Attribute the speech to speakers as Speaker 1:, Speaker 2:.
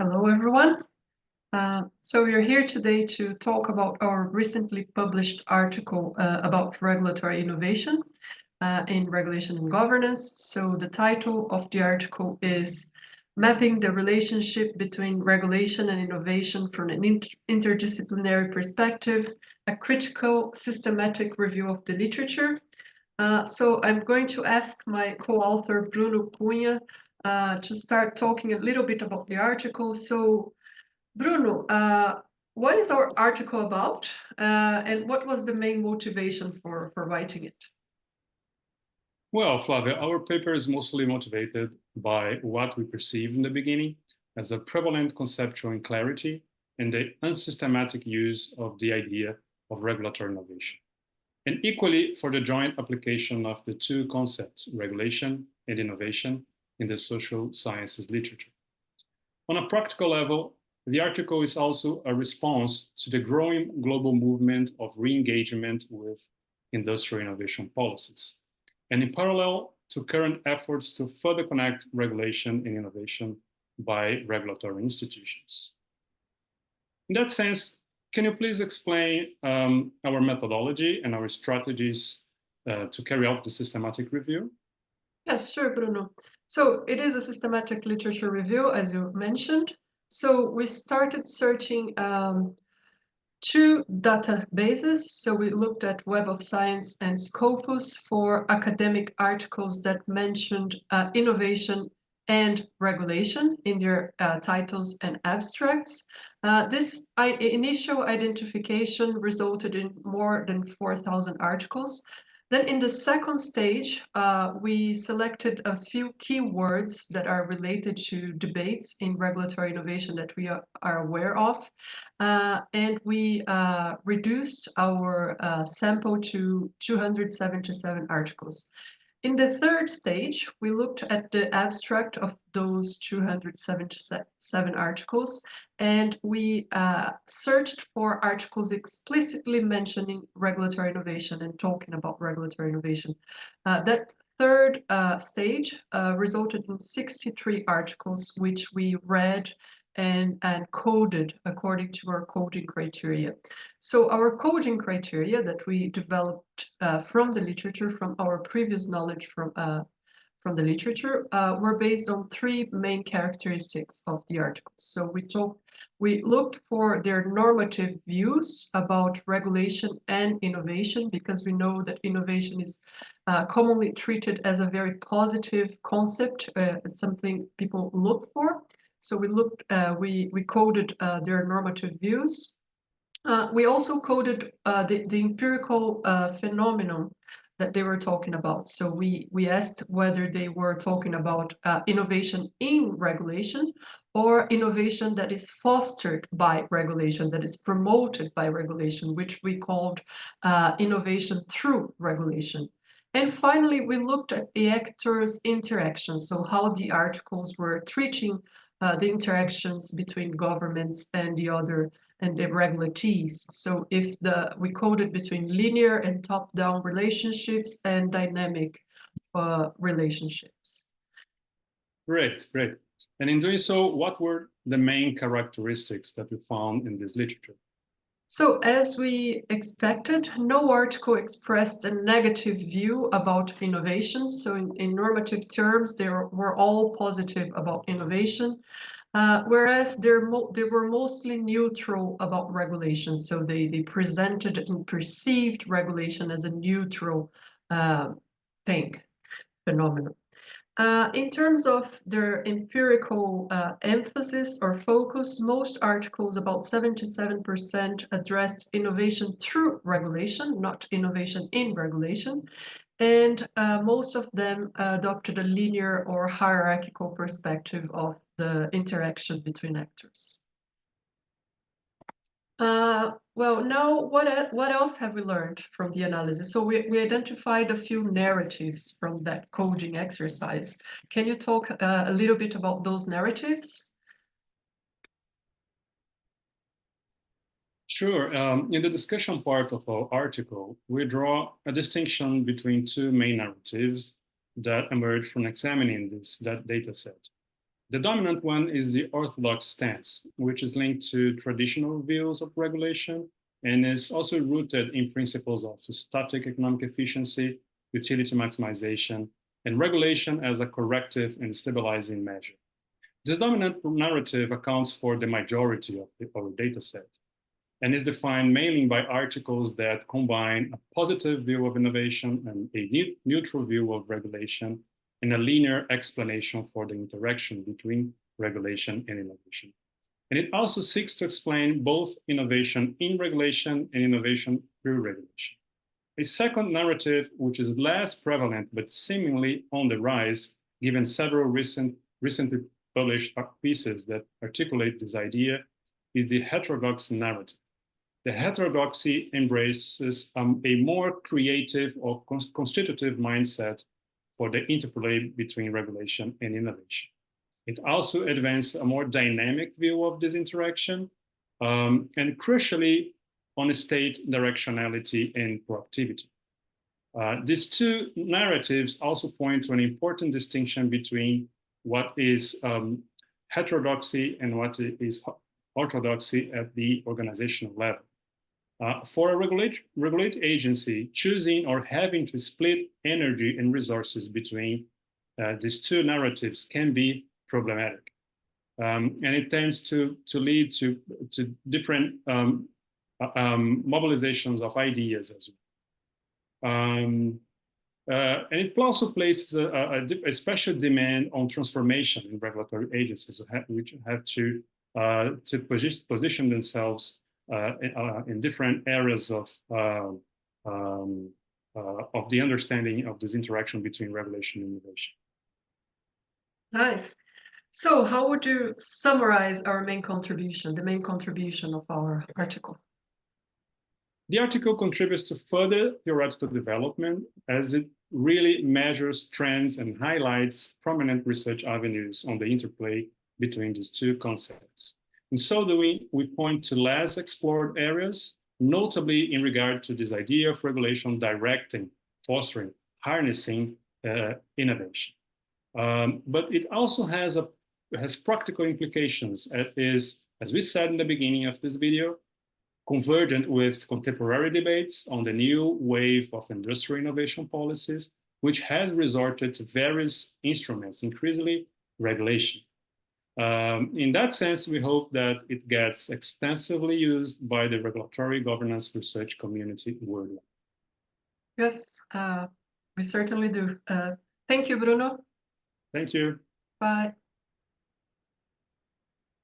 Speaker 1: Hello, everyone. So we are here today to talk about our recently published article about regulatory innovation in regulation and governance. So the title of the article is Mapping the Relationship Between Regulation and Innovation from an Interdisciplinary Perspective, a Critical Systematic Review of the Literature. So I'm going to ask my co-author Bruno Cunha to start talking a little bit about the article. So Bruno, what is our article about, and what was the main motivation for writing it?
Speaker 2: Well, Flavia, our paper is mostly motivated by what we perceived in the beginning as a prevalent conceptual inclarity and the unsystematic use of the idea of regulatory innovation, and equally for the joint application of the two concepts, regulation and innovation, in the social sciences literature. On a practical level, the article is also a response to the growing global movement of re-engagement with industrial innovation policies, and in parallel to current efforts to further connect regulation and innovation by regulatory institutions. In that sense, can you please explain our methodology and our strategies to carry out the systematic review?
Speaker 1: Yes, sure, Bruno. So it is a systematic literature review, as you mentioned. So we started searching two databases. So we looked at Web of Science and Scopus for academic articles that mentioned innovation and regulation in their titles and abstracts. This initial identification resulted in more than 4,000 articles. Then in the second stage, we selected a few keywords that are related to debates in regulatory innovation that we are aware of. And we reduced our sample to 277 articles. In the third stage, we looked at the abstract of those 277 articles, and we searched for articles explicitly mentioning regulatory innovation and talking about regulatory innovation. That third stage resulted in 63 articles, which we read and coded according to our coding criteria. So our coding criteria that we developed from the literature, from our previous knowledge from the literature, were based on three main characteristics of the articles. So we looked for their normative views about regulation and innovation, because we know that innovation is commonly treated as a very positive concept, something people look for. So we coded their normative views. We also coded the empirical phenomenon that they were talking about. So we asked whether they were talking about innovation in regulation or innovation that is fostered by regulation, that is promoted by regulation, which we called innovation through regulation. And finally, we looked at the actors' interactions, so how the articles were treating the interactions between governments and the regulatees. So if we coded between linear and top-down relationships and dynamic relationships.
Speaker 2: Great. And in doing so, what were the main characteristics that you found in this literature?
Speaker 1: So as we expected, no article expressed a negative view about innovation. So in normative terms, they were all positive about innovation, whereas they were mostly neutral about regulation. So they presented and perceived regulation as a neutral phenomenon. In terms of their empirical emphasis or focus, most articles, about 77%, addressed innovation through regulation, not innovation in regulation. And most of them adopted a linear or hierarchical perspective of the interaction between actors. Well, now what else have we learned from the analysis? So we identified a few narratives from that coding exercise. Can you talk a little bit about those narratives?
Speaker 2: Sure. In the discussion part of our article, we draw a distinction between two main narratives that emerge from examining that data set. The dominant one is the orthodox stance, which is linked to traditional views of regulation and is also rooted in principles of static economic efficiency, utility maximization, and regulation as a corrective and stabilizing measure. This dominant narrative accounts for the majority of our data set and is defined mainly by articles that combine a positive view of innovation and a neutral view of regulation and a linear explanation for the interaction between regulation and innovation. And it also seeks to explain both innovation in regulation and innovation through regulation. A second narrative, which is less prevalent but seemingly on the rise, given several recently published pieces that articulate this idea, is the heterodox narrative. The heterodoxy embraces a more creative or constitutive mindset for the interplay between regulation and innovation. It also advances a more dynamic view of this interaction, and crucially, on state directionality and proactivity. These two narratives also point to an important distinction between what is heterodoxy and what is orthodoxy at the organizational level. For a regulatory agency, choosing or having to split energy and resources between these two narratives can be problematic. And it tends to lead to different mobilizations of ideas as well. And it also places a special demand on transformation in regulatory agencies, which have to position themselves in different areas of the understanding of this interaction between regulation and innovation.
Speaker 1: Nice. So how would you summarize our main contribution, the main contribution of our article?
Speaker 2: The article contributes to further theoretical development as it really measures trends and highlights prominent research avenues on the interplay between these two concepts. In so doing, we point to less explored areas, notably in regard to this idea of regulation directing, fostering, harnessing innovation. But it also has practical implications. It is, as we said in the beginning of this video, convergent with contemporary debates on the new wave of industrial innovation policies, which has resorted to various instruments, increasingly regulation. In that sense, we hope that it gets extensively used by the regulatory governance research community worldwide.
Speaker 1: Yes, we certainly do. Thank you, Bruno.
Speaker 2: Thank you.
Speaker 1: Bye.